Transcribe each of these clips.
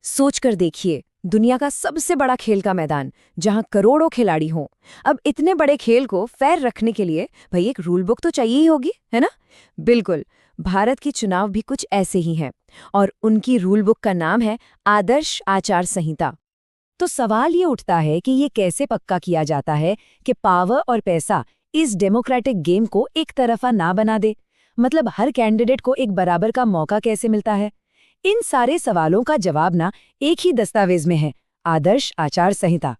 सोच कर देखिए, दुनिया का सबसे बड़ा खेल का मैदान, जहां करोड़ों खिलाड़ी हों। अब इतने बड़े खेल को फेयर रखने के लिए भाई एक रूल बुक तो चाहिए ही होगी, है ना? बिल्कुल। भारत की चुनाव भी कुछ ऐसे ही हैं, और उनकी रूल बुक का नाम है आदर्श आचार संहिता। तो सवाल ये उठता है कि ये कैसे पक्का किया जाता है कि पावर और पैसा इस डेमोक्रेटिक गेम को एक तरफा ना बना दे। मतलब हर कैंडिडेट को एक बराबर का मौका कैसे मिलता है? इन सारे सवालों का जवाब ना एक ही दस्तावेज में है, आदर्श आचार संहिता।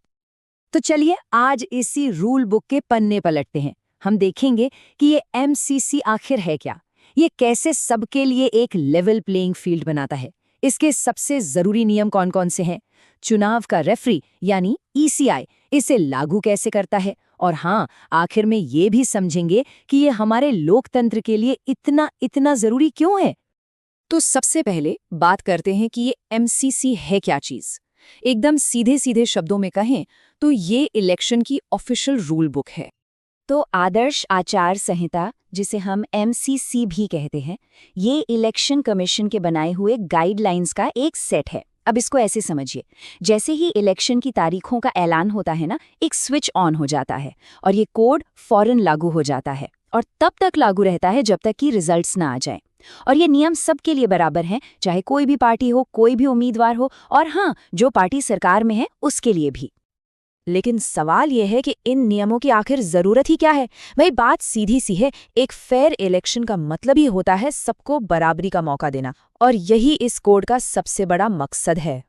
तो चलिए आज इसी रूल बुक के पन्ने पलटते हैं। हम देखेंगे कि ये एमसीसी आखिर है क्या, ये कैसे सबके लिए एक लेवल प्लेइंग फील्ड बनाता है, इसके सबसे जरूरी नियम कौन कौन से हैं, चुनाव का रेफरी यानी ईसीआई इसे लागू कैसे करता है, और हाँ, आखिर में ये भी समझेंगे कि ये हमारे लोकतंत्र के लिए इतना इतना जरूरी क्यों है। तो सबसे पहले बात करते हैं कि ये एमसीसी है क्या चीज। एकदम सीधे सीधे शब्दों में कहें तो ये इलेक्शन की ऑफिशियल रूल बुक है। तो आदर्श आचार संहिता, जिसे हम एमसीसी भी कहते हैं, ये इलेक्शन कमीशन के बनाए हुए गाइडलाइंस का एक सेट है। अब इसको ऐसे समझिए, जैसे ही इलेक्शन की तारीखों का ऐलान होता है ना, एक स्विच ऑन हो जाता है और ये कोड फौरन लागू हो जाता है, और तब तक लागू रहता है जब तक कि रिजल्ट्स ना आ जाएं। और ये नियम सबके लिए बराबर हैं, चाहे कोई भी पार्टी हो, कोई भी उम्मीदवार हो, और हाँ, जो पार्टी सरकार में है उसके लिए भी। लेकिन सवाल यह है कि इन नियमों की आखिर जरूरत ही क्या है? भाई बात सीधी सी है, एक फेयर इलेक्शन का मतलब ही होता है सबको बराबरी का मौका देना, और यही इस कोड का सबसे बड़ा मकसद है।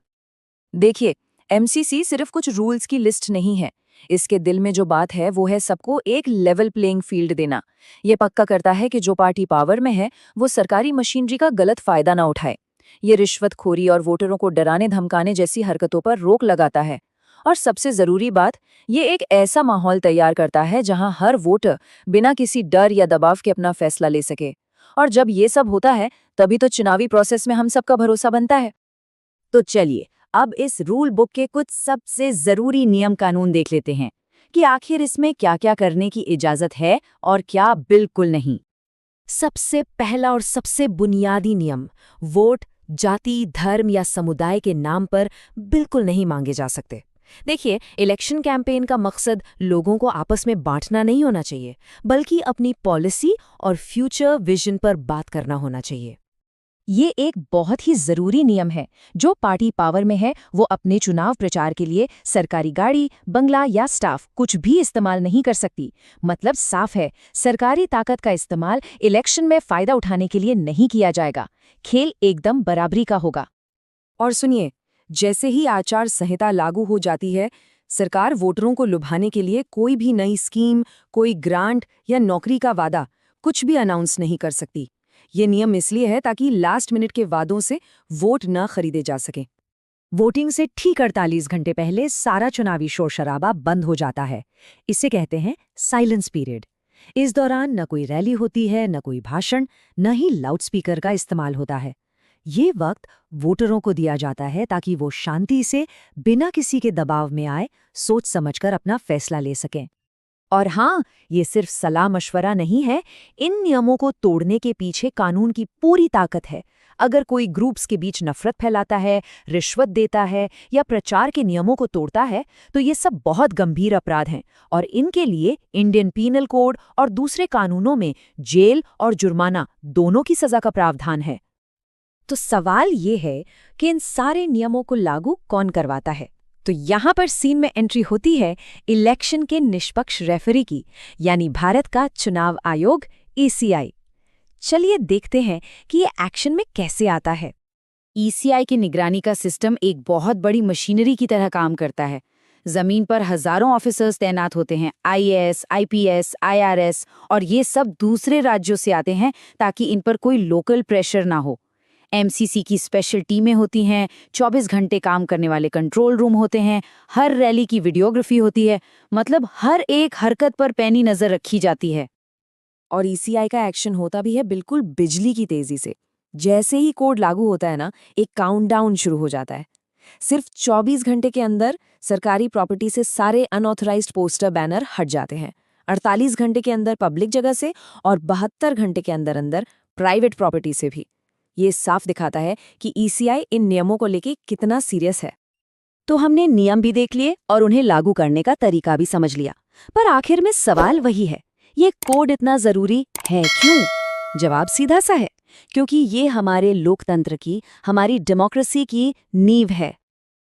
देखिए, एमसीसी सिर्फ कुछ रूल्स की लिस्ट नहीं है। इसके दिल में जो बात है वो है सबको एक लेवल प्लेइंग फील्ड देना। ये पक्का करता है कि जो पार्टी पावर में है वो सरकारी मशीनरी का गलत फायदा ना उठाए। ये रिश्वतखोरी और वोटरों को डराने धमकाने जैसी हरकतों पर रोक लगाता है। और सबसे जरूरी बात, ये एक ऐसा माहौल तैयार करता है जहां हर वोटर बिना किसी डर या दबाव के अपना फैसला ले सके। और जब ये सब होता है तभी तो चुनावी प्रोसेस में हम सबका भरोसा बनता है। तो चलिए अब इस रूल बुक के कुछ सबसे जरूरी नियम कानून देख लेते हैं कि आखिर इसमें क्या क्या करने की इजाजत है और क्या बिल्कुल नहीं। सबसे पहला और सबसे बुनियादी नियम, वोट जाति, धर्म या समुदाय के नाम पर बिल्कुल नहीं मांगे जा सकते। देखिए, इलेक्शन कैंपेन का मकसद लोगों को आपस में बांटना नहीं होना चाहिए, बल्कि अपनी पॉलिसी और फ्यूचर विजन पर बात करना होना चाहिए। ये एक बहुत ही जरूरी नियम है। जो पार्टी पावर में है वो अपने चुनाव प्रचार के लिए सरकारी गाड़ी, बंगला या स्टाफ कुछ भी इस्तेमाल नहीं कर सकती। मतलब साफ है, सरकारी ताकत का इस्तेमाल इलेक्शन में फायदा उठाने के लिए नहीं किया जाएगा। खेल एकदम बराबरी का होगा। और सुनिए, जैसे ही आचार संहिता लागू हो जाती है, सरकार वोटरों को लुभाने के लिए कोई भी नई स्कीम, कोई ग्रांट या नौकरी का वादा कुछ भी अनाउंस नहीं कर सकती। ये नियम इसलिए है ताकि लास्ट मिनट के वादों से वोट न खरीदे जा सके। वोटिंग से ठीक 48 घंटे पहले सारा चुनावी शोर शराबा बंद हो जाता है। इसे कहते हैं साइलेंस पीरियड। इस दौरान न कोई रैली होती है, न कोई भाषण, न ही लाउडस्पीकर का इस्तेमाल होता है। ये वक्त वोटरों को दिया जाता है ताकि वो शांति से, बिना किसी के दबाव में आए, सोच समझकर अपना फैसला ले सकें। और हाँ, ये सिर्फ सलाह मशवरा नहीं है। इन नियमों को तोड़ने के पीछे कानून की पूरी ताकत है। अगर कोई ग्रुप्स के बीच नफरत फैलाता है, रिश्वत देता है या प्रचार के नियमों को तोड़ता है, तो ये सब बहुत गंभीर अपराध हैं, और इनके लिए इंडियन पीनल कोड और दूसरे कानूनों में जेल और जुर्माना दोनों की सजा का प्रावधान है। तो सवाल ये है कि इन सारे नियमों को लागू कौन करवाता है? तो यहाँ पर सीन में एंट्री होती है इलेक्शन के निष्पक्ष रेफरी की, यानी भारत का चुनाव आयोग ईसीआई। चलिए देखते हैं कि ये एक्शन में कैसे आता है। ईसीआई की निगरानी का सिस्टम एक बहुत बड़ी मशीनरी की तरह काम करता है। जमीन पर हजारों ऑफिसर्स तैनात होते हैं, आईएएस, आईपीएस, आईआरएस, और ये सब दूसरे राज्यों से आते हैं ताकि इन पर कोई लोकल प्रेशर ना हो। एमसीसी की स्पेशल टीमें होती हैं, 24 घंटे काम करने वाले कंट्रोल रूम होते हैं, हर रैली की वीडियोग्राफी होती है। मतलब हर एक हरकत पर पैनी नजर रखी जाती है। और ईसीआई का एक्शन होता भी है बिल्कुल बिजली की तेजी से। जैसे ही कोड लागू होता है ना, एक काउंटडाउन शुरू हो जाता है। सिर्फ 24 घंटे के अंदर सरकारी प्रॉपर्टी से सारे अनऑथराइज्ड पोस्टर, बैनर हट जाते हैं। 48 घंटे के अंदर पब्लिक जगह से, और 72 घंटे के अंदर अंदर प्राइवेट प्रॉपर्टी से भी। ये साफ दिखाता है कि ईसीआई इन नियमों को लेके कितना सीरियस है। तो हमने नियम भी देख लिए और उन्हें लागू करने का तरीका भी समझ लिया, पर आखिर में सवाल वही है, ये कोड इतना जरूरी है क्यों? जवाब सीधा सा है, क्योंकि ये हमारे लोकतंत्र की, हमारी डेमोक्रेसी की नींव है।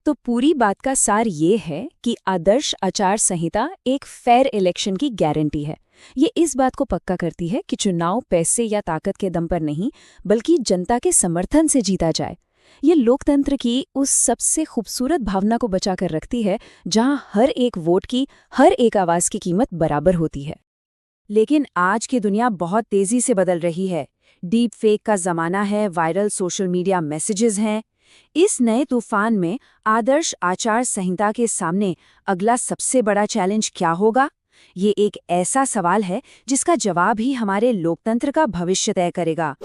तो पूरी बात का सार ये है कि आदर्श आचार संहिता एक फेयर इलेक्शन की गारंटी है। ये इस बात को पक्का करती है कि चुनाव पैसे या ताकत के दम पर नहीं, बल्कि जनता के समर्थन से जीता जाए। ये लोकतंत्र की उस सबसे खूबसूरत भावना को बचाकर रखती है जहां हर एक वोट की, हर एक आवाज की कीमत बराबर होती है। लेकिन आज की दुनिया बहुत तेजी से बदल रही है। डीप फेक का जमाना है, वायरल सोशल मीडिया मैसेजेस हैं। इस नए तूफान में आदर्श आचार संहिता के सामने अगला सबसे बड़ा चैलेंज क्या होगा? ये एक ऐसा सवाल है जिसका जवाब ही हमारे लोकतंत्र का भविष्य तय करेगा।